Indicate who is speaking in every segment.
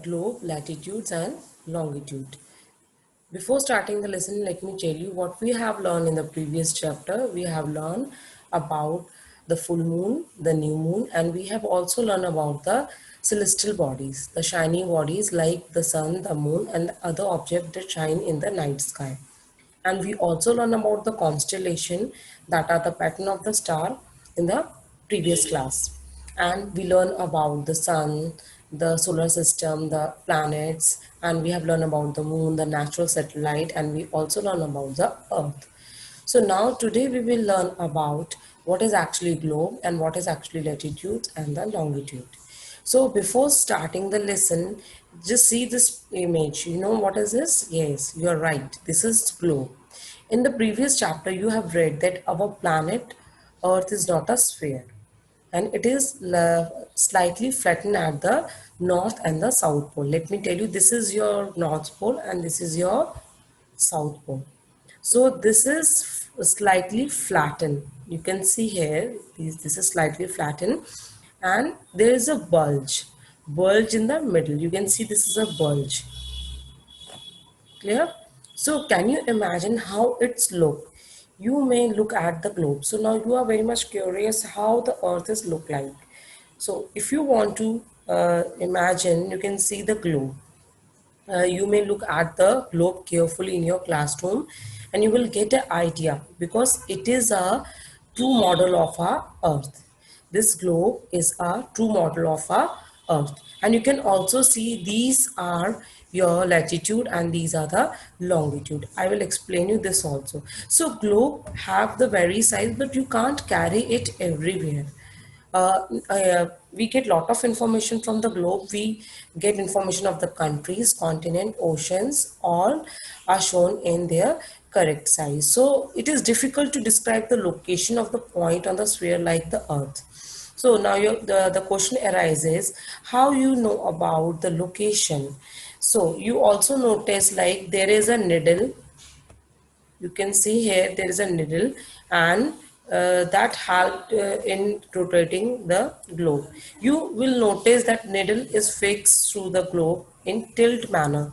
Speaker 1: Globe, latitudes and longitude. Before starting the lesson, let me tell you what we have learned in the previous chapter. We have learned about the full moon, the new moon, and we have also learned about the celestial bodies, the shiny bodies like the sun, the moon, and the other objects that shine in the night sky. And we also learn about the constellation that are the pattern of the star in the previous class. And we learn about the sun, the solar system, the planets, and we have learned about the moon, the natural satellite, and we also learn about the earth. So now today we will learn about what is actually globe and what is actually latitude and the longitude. So before starting the lesson, just see this image. You know what is this? Yes, you are right. This is globe. In the previous chapter, you have read that our planet Earth is not a sphere and it is slightly flattened at the north and the south pole. Let me tell you, this is your north pole and this is your south pole. So this is slightly flattened. You can see here, this is slightly flattened and there is a bulge in the middle. You can see this is a bulge. Clear? So can you imagine how it's look? You may look at the globe. So now you are very much curious how the earth is look like. So if you want to imagine, you can see the globe. You may look at the globe carefully in your classroom and you will get an idea because it is a true model of our earth. This globe is a true model of our earth, and you can also see these are your latitude and these are the longitude. I will explain you this also. So globe have the very size, but you can't carry it everywhere. We get lot of information from the globe. We get information of the countries, continent, oceans, all are shown in their correct size. So it is difficult to describe the location of the point on the sphere like the earth. So now the question arises, how you know about the location? So you also notice like there is a needle. You can see here there is a needle and that helped in rotating the globe. You will notice that needle is fixed through the globe in tilt manner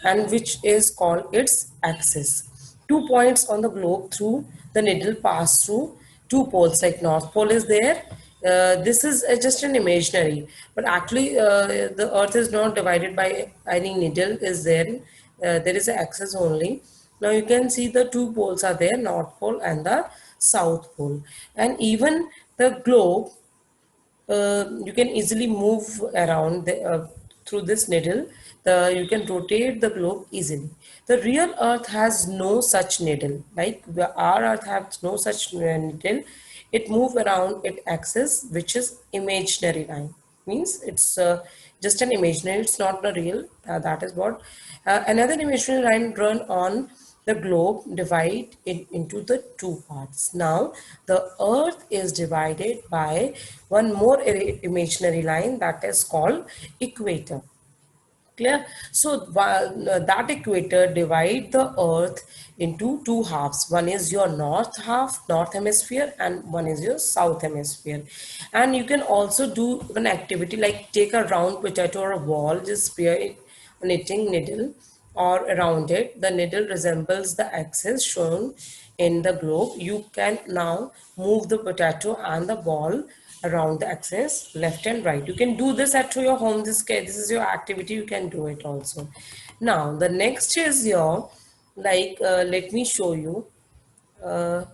Speaker 1: and which is called its axis. 2 points on the globe through the needle pass through two poles, like north pole is there. This is just an imaginary, but actually the earth is not divided by any needle is there. There is an axis only. Now you can see the two poles are there, north pole and the south pole. And even the globe, you can easily move around through this needle. You can rotate the globe easily. The real earth has no such needle. Like our earth has no such needle. It move around its axis, which is imaginary line. Means it's just an imaginary, it's not the real. That is what. Another imaginary line run on the globe divide it into the two parts. Now the earth is divided by one more imaginary line that is called equator. Clear? So that equator divide the earth into two halves. One is your north half, north hemisphere, and one is your south hemisphere. And you can also do an activity like take a round potato or a ball, just spear it, a knitting needle or around it. The needle resembles the axis shown in the globe. You can now move the potato and the ball around the axis left and right. You can do this at your home. This is your activity. You can do it also. Now the next is your let me show you. Uh,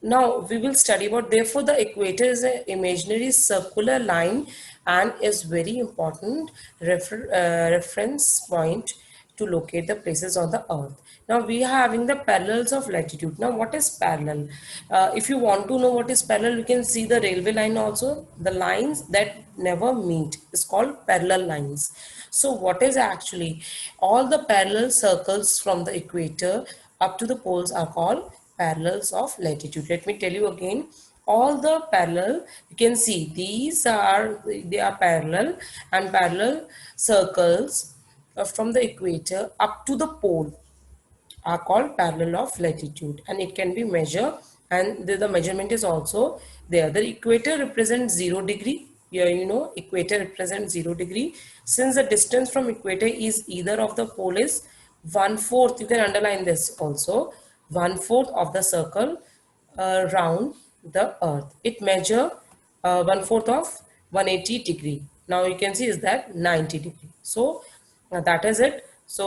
Speaker 1: Now we will study about, therefore the equator is an imaginary circular line and is very important reference point to locate the places on the earth. Now we are having the parallels of latitude. Now what is parallel? If you want to know what is parallel, you can see the railway line also. The lines that never meet is called parallel lines. So what is actually, all the parallel circles from the equator up to the poles are called parallels of latitude. Let me tell you again, all the parallel, you can see these are, they are parallel, and parallel circles from the equator up to the pole are called parallel of latitude, and it can be measured, and the measurement is also there. The equator represents 0 degree. here, equator represents 0 degree. Since the distance from equator is either of the pole is 1/4, you can underline this also, 1/4 of the circle round the earth. It measure 1/4 of 180 degree. Now you can see is that 90 degree. So that is it. So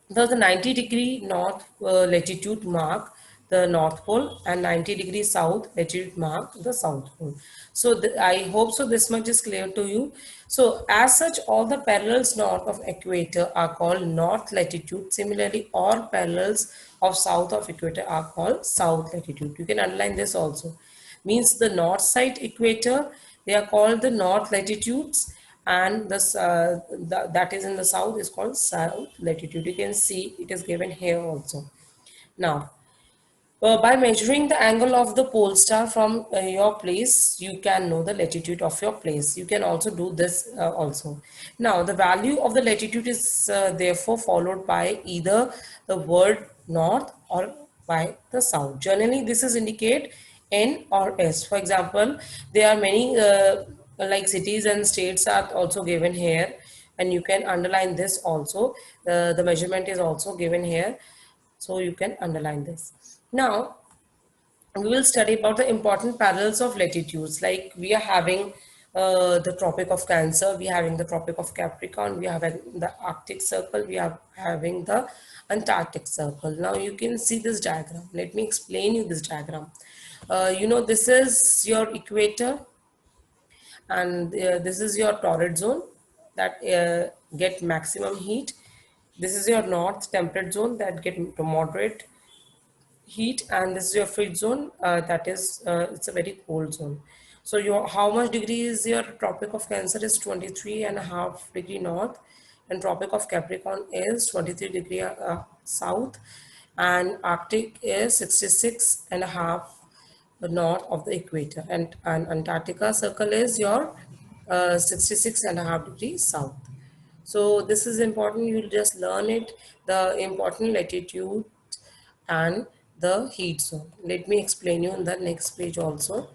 Speaker 1: the 90-degree north latitude mark the North Pole, and 90-degree south latitude mark the South Pole. So I hope so this much is clear to you. So as such, all the parallels north of equator are called north latitude. Similarly, all parallels of south of equator are called south latitude. You can underline this also. Means the north side equator, they are called the north latitudes, and that is in the south is called south latitude. You can see it is given here also. Now, by measuring the angle of the pole star from your place, you can know the latitude of your place. You can also do this also. Now, the value of the latitude is therefore followed by either the word north or by the south. Generally, this is indicate N or S. For example, there are many like cities and states are also given here, and you can underline this also. The measurement is also given here, so you can underline this. Now, we will study about the important parallels of latitudes. Like we are having the Tropic of Cancer, we are having the Tropic of Capricorn, we are having the Arctic Circle, we are having the Antarctic Circle. Now you can see this diagram. Let me explain you this diagram. This is your equator, and this is your torrid zone that get maximum heat. This is your north temperate zone that get moderate heat, and this is your fridge zone, that is it's a very cold zone. So your how much degree is your Tropic of Cancer is 23.5 degree north, and Tropic of Capricorn is 23 degree south, and Arctic is 66.5 north of the equator, and Antarctica circle is your 66.5 degrees south. So this is important, you'll just learn it, the important latitude and the heat zone. Let me explain you in the next page also.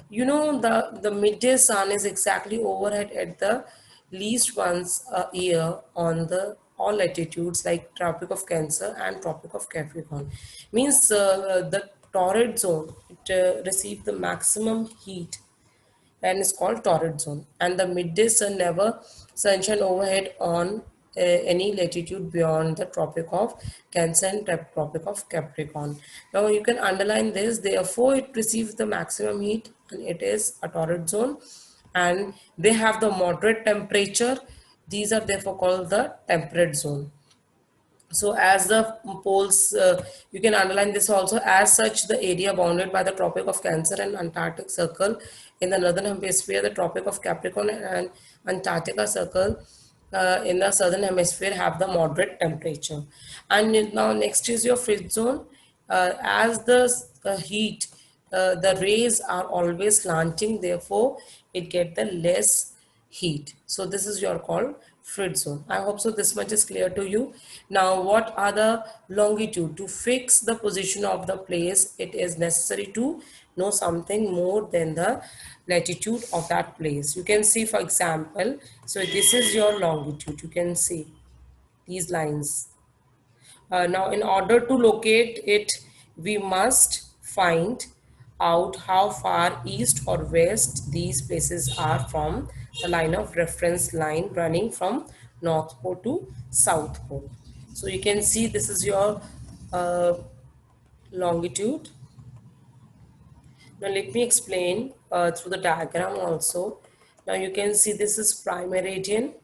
Speaker 1: The midday sun is exactly overhead at the least once a year on the all latitudes like Tropic of Cancer and Tropic of Capricorn. Means the torrid zone, it receives the maximum heat and is called torrid zone. And the midday sun never sunshine overhead on any latitude beyond the Tropic of Cancer and Tropic of Capricorn. Now you can underline this. Therefore, it receives the maximum heat, and it is a torrid zone. And they have the moderate temperature. These are therefore called the temperate zone. So as the poles, you can underline this also. As such, the area bounded by the Tropic of Cancer and Antarctic Circle in the northern hemisphere, the Tropic of Capricorn and Antarctica Circle in the southern hemisphere have the moderate temperature. And now next is your fridge zone. As the heat, the rays are always slanting, therefore it get the less heat. So this is your called fridge zone. I hope so this much is clear to you. Now what are the longitude? To fix the position of the place, it is necessary to know something more than the latitude of that place. You can see, for example, so this is your longitude. You can see these lines. Now, in order to locate it, we must find out how far east or west these places are from the line of reference line running from North Pole to South Pole. So you can see this is your longitude. Now let me explain through the diagram also. Now you can see this is prime meridian.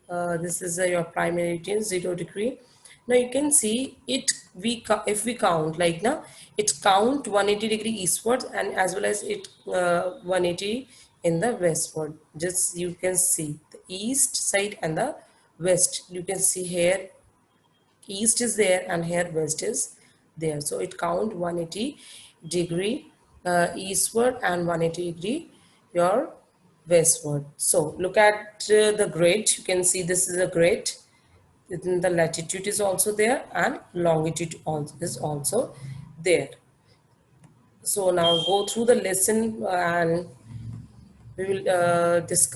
Speaker 1: This is your prime meridian, 0 degree. Now you can see it, if we count like now, it count 180 degree eastward, and as well as it 180 in the westward. Just you can see the east side and the west. You can see here east is there and here west is there. So it count 180 degree eastward and 180 degree your westward. So look at the grid. You can see this is a grid. Then the latitude is also there and longitude is also there. So now go through the lesson and we will discuss